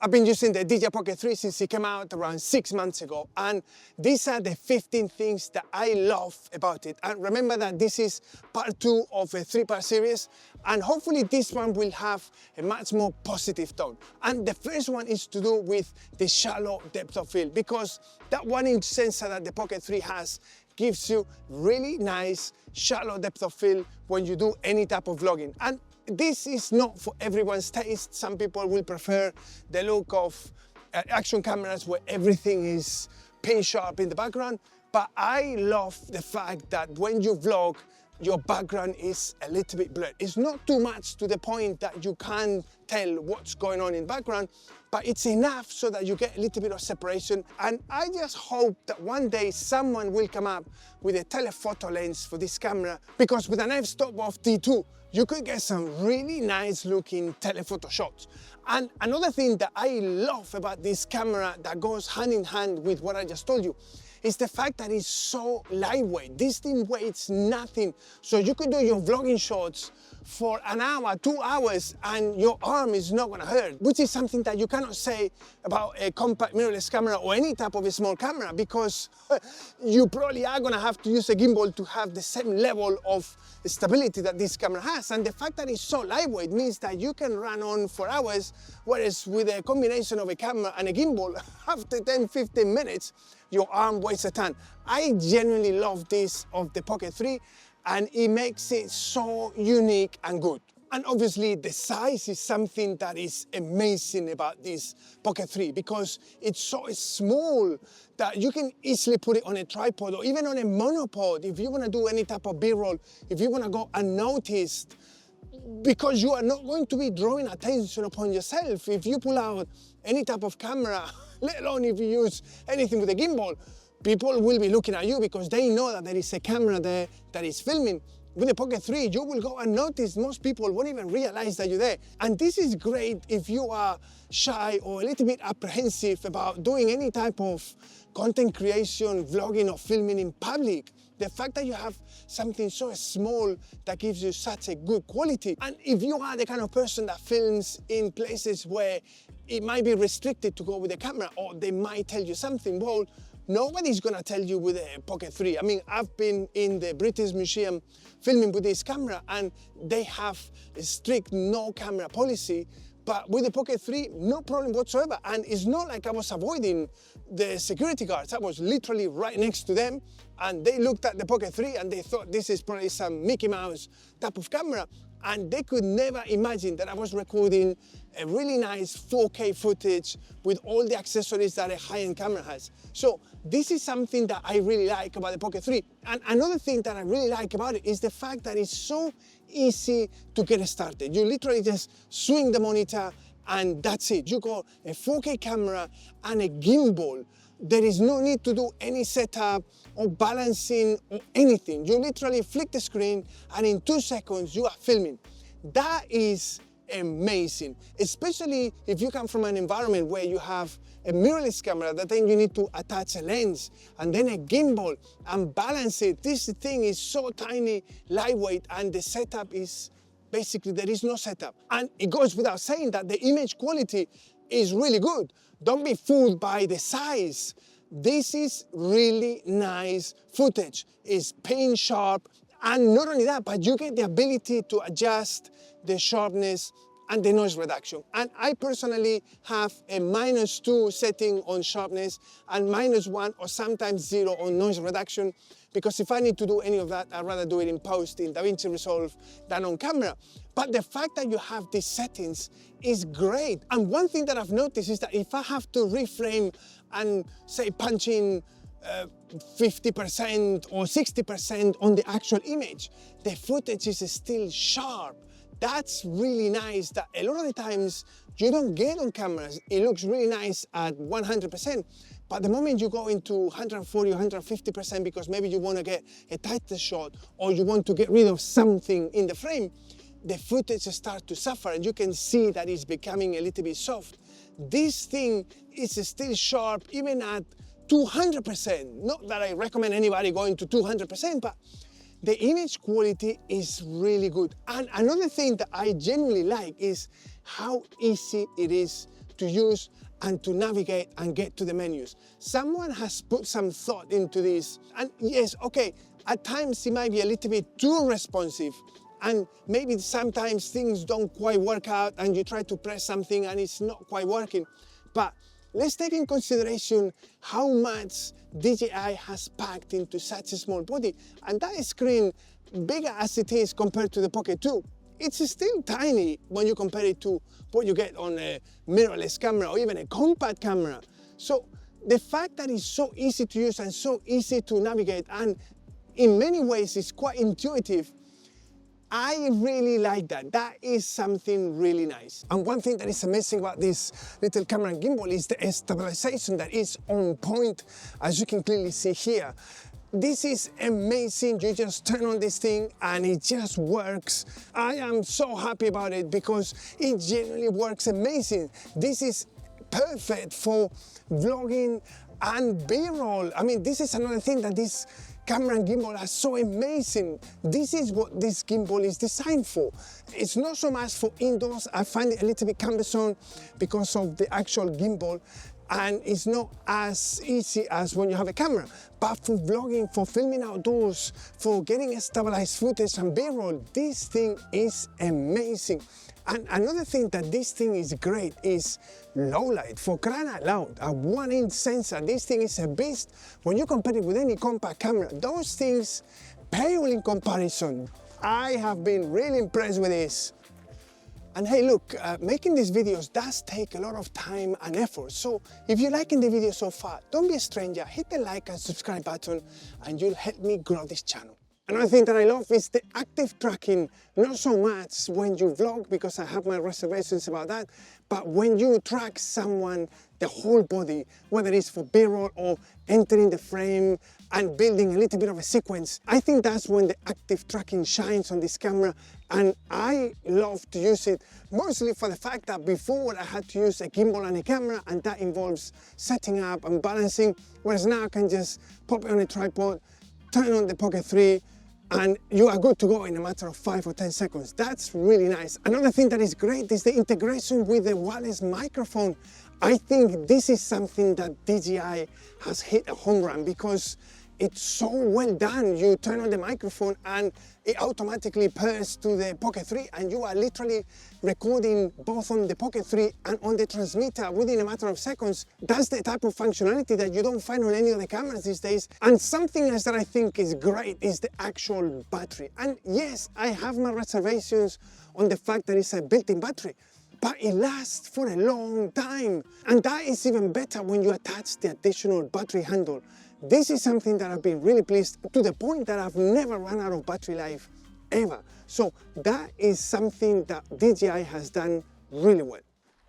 I've been using the DJI Pocket 3 since it came out around 6 months ago, and these are the 15 things that I love about it. And remember that this is part 2 of a 3-part series, and hopefully this one will have a much more positive tone. And the first one is to do with the shallow depth of field, because that 1-inch sensor that the Pocket 3 has gives you really nice shallow depth of field when you do any type of vlogging. And this is not for everyone's taste. Some people will prefer the look of action cameras where everything is pin sharp in the background, but I love the fact that when you vlog, your background is a little bit blurred. It's not too much to the point that you can't tell what's going on in the background, but it's enough so that you get a little bit of separation. And I just hope that one day someone will come up with a telephoto lens for this camera, because with an f-stop of D2, you could get some really nice looking telephoto shots. And another thing that I love about this camera that goes hand in hand with what I just told you is the fact that it's so lightweight. This thing weighs nothing. So you could do your vlogging shots for an hour, 2 hours, and your arm is not gonna hurt, which is something that you cannot say about a compact mirrorless camera or any type of a small camera, because you probably are gonna have to use a gimbal to have the same level of stability that this camera has. And the fact that it's so lightweight means that you can run on for hours, whereas with a combination of a camera and a gimbal, after 10-15 minutes, your arm weighs a ton. I genuinely love this of the Pocket 3, and it makes it so unique and good. And obviously the size is something that is amazing about this Pocket 3, because it's so small that you can easily put it on a tripod or even on a monopod if you want to do any type of B-roll, if you want to go unnoticed, because you are not going to be drawing attention upon yourself. If you pull out any type of camera, let alone if you use anything with a gimbal, people will be looking at you because they know that there is a camera there that is filming. With the Pocket 3, you will go unnoticed. Most people won't even realize that you're there. And this is great if you are shy or a little bit apprehensive about doing any type of content creation, vlogging or filming in public. The fact that you have something so small that gives you such a good quality. And if you are the kind of person that films in places where it might be restricted to go with a camera, or they might tell you something, well, nobody's gonna tell you with a Pocket 3. I mean, I've been in the British Museum filming with this camera, and they have a strict no camera policy. But with the Pocket 3, no problem whatsoever. And it's not like I was avoiding the security guards. I was literally right next to them, and they looked at the Pocket 3 and they thought this is probably some Mickey Mouse type of camera. And they could never imagine that I was recording a really nice 4K footage with all the accessories that a high-end camera has. So this is something that I really like about the Pocket 3. And another thing that I really like about it is the fact that it's so easy to get started. You literally just swing the monitor and that's it. You got a 4K camera and a gimbal. There is no need to do any setup or balancing or anything. You literally flick the screen and in 2 seconds you are filming. That is amazing, especially if you come from an environment where you have a mirrorless camera that then you need to attach a lens and then a gimbal and balance it. This thing is so tiny, lightweight, and the setup is basically, there is no setup. And it goes without saying that the image quality is really good. Don't be fooled by the size. This is really nice footage. It's pin sharp, and not only that, but you get the ability to adjust the sharpness and the noise reduction. And I personally have a -2 setting on sharpness and -1 or sometimes 0 on noise reduction, because if I need to do any of that, I'd rather do it in post in DaVinci Resolve than on camera. But the fact that you have these settings is great. And one thing that I've noticed is that if I have to reframe and say punch in 50% or 60% on the actual image, the footage is still sharp. That's really nice, that a lot of the times you don't get on cameras. It looks really nice at 100%, but the moment you go into 140 or 150% because maybe you want to get a tighter shot or you want to get rid of something in the frame, the footage starts to suffer and you can see that it's becoming a little bit soft. This thing is still sharp even at 200%. Not that I recommend anybody going to 200%, but the image quality is really good. And another thing that I genuinely like is how easy it is to use and to navigate and get to the menus. Someone has put some thought into this, and yes, okay, at times it might be a little bit too responsive, and maybe sometimes things don't quite work out and you try to press something and it's not quite working. But let's take in consideration how much DJI has packed into such a small body. And that screen, bigger as it is compared to the Pocket 2, it's still tiny when you compare it to what you get on a mirrorless camera or even a compact camera. So the fact that it's so easy to use and so easy to navigate, and in many ways it's quite intuitive, I really like that. That is something really nice. And one thing that is amazing about this little camera and gimbal is the stabilization that is on point, as you can clearly see here. This is amazing. You just turn on this thing and it just works. I am so happy about it because it genuinely works amazing. This is perfect for vlogging and B-roll. I mean, this is another thing that this camera and gimbal are so amazing. This is what this gimbal is designed for. It's not so much for indoors. I find it a little bit cumbersome because of the actual gimbal, and it's not as easy as when you have a camera. But for vlogging, for filming outdoors, for getting a stabilized footage and B-roll, this thing is amazing. And another thing that this thing is great is low light. For crying out loud, a 1-inch sensor, this thing is a beast. When you compare it with any compact camera, those things pale in comparison. I have been really impressed with this. And hey, look, making these videos does take a lot of time and effort. So if you're liking the video so far, don't be a stranger, hit the like and subscribe button and you'll help me grow this channel. Another thing that I love is the active tracking, not so much when you vlog, because I have my reservations about that, but when you track someone, the whole body, whether it's for B-roll or entering the frame and building a little bit of a sequence, I think that's when the active tracking shines on this camera, and I love to use it mostly for the fact that before I had to use a gimbal and a camera, and that involves setting up and balancing, whereas now I can just pop it on a tripod, turn on the Pocket 3, and you are good to go in a matter of 5 or 10 seconds. That's really nice. Another thing that is great is the integration with the wireless microphone. I think this is something that DJI has hit a home run because it's so well done. You turn on the microphone and it automatically pairs to the Pocket 3, and you are literally recording both on the Pocket 3 and on the transmitter within a matter of seconds. That's the type of functionality that you don't find on any of the cameras these days. And something else that I think is great is the actual battery. And yes, I have my reservations on the fact that it's a built-in battery, but it lasts for a long time. And that is even better when you attach the additional battery handle. This is something that I've been really pleased, to the point that I've never run out of battery life, ever. So that is something that DJI has done really well.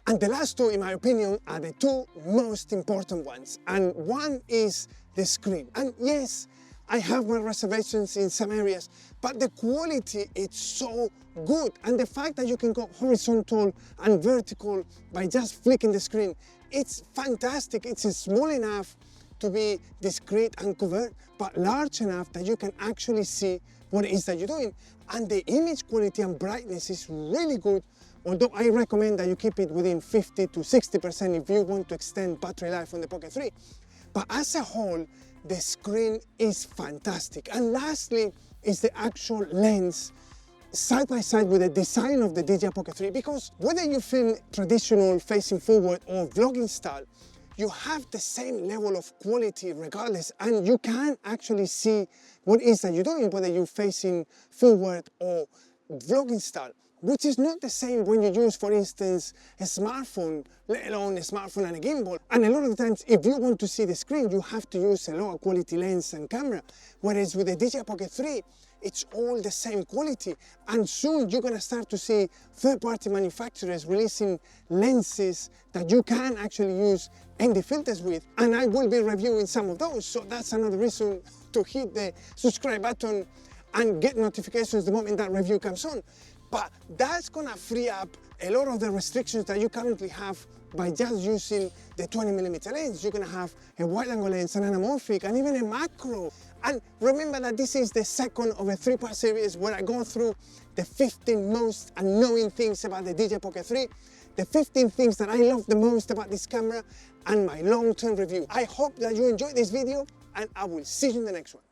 And the last two, in my opinion, are the two most important ones. And one is the screen. And yes, I have my reservations in some areas, but the quality is so good. And the fact that you can go horizontal and vertical by just flicking the screen, it's fantastic. It's small enough to be discreet and covert, but large enough that you can actually see what it is that you're doing. And the image quality and brightness is really good, although I recommend that you keep it within 50 to 60% if you want to extend battery life on the Pocket 3. But as a whole, the screen is fantastic. And lastly is the actual lens, side by side with the design of the DJI Pocket 3, because whether you film traditional facing forward or vlogging style, you have the same level of quality regardless, and you can actually see what it is that you're doing, whether you're facing forward or vlogging style, which is not the same when you use, for instance, a smartphone, let alone a smartphone and a gimbal. And a lot of the times, if you want to see the screen, you have to use a lower quality lens and camera, whereas with the DJI Pocket 3, it's all the same quality. And soon you're gonna start to see third-party manufacturers releasing lenses that you can actually use ND filters with. And I will be reviewing some of those. So that's another reason to hit the subscribe button and get notifications the moment that review comes on. But that's gonna free up a lot of the restrictions that you currently have by just using the 20mm lens. You're gonna have a wide-angle lens, an anamorphic, and even a macro. And remember that this is the second of a 3-part series where I go through the 15 most annoying things about the DJI Pocket 3. the 15 things that I love the most about this camera and my long-term review. I hope that you enjoyed this video and I will see you in the next one.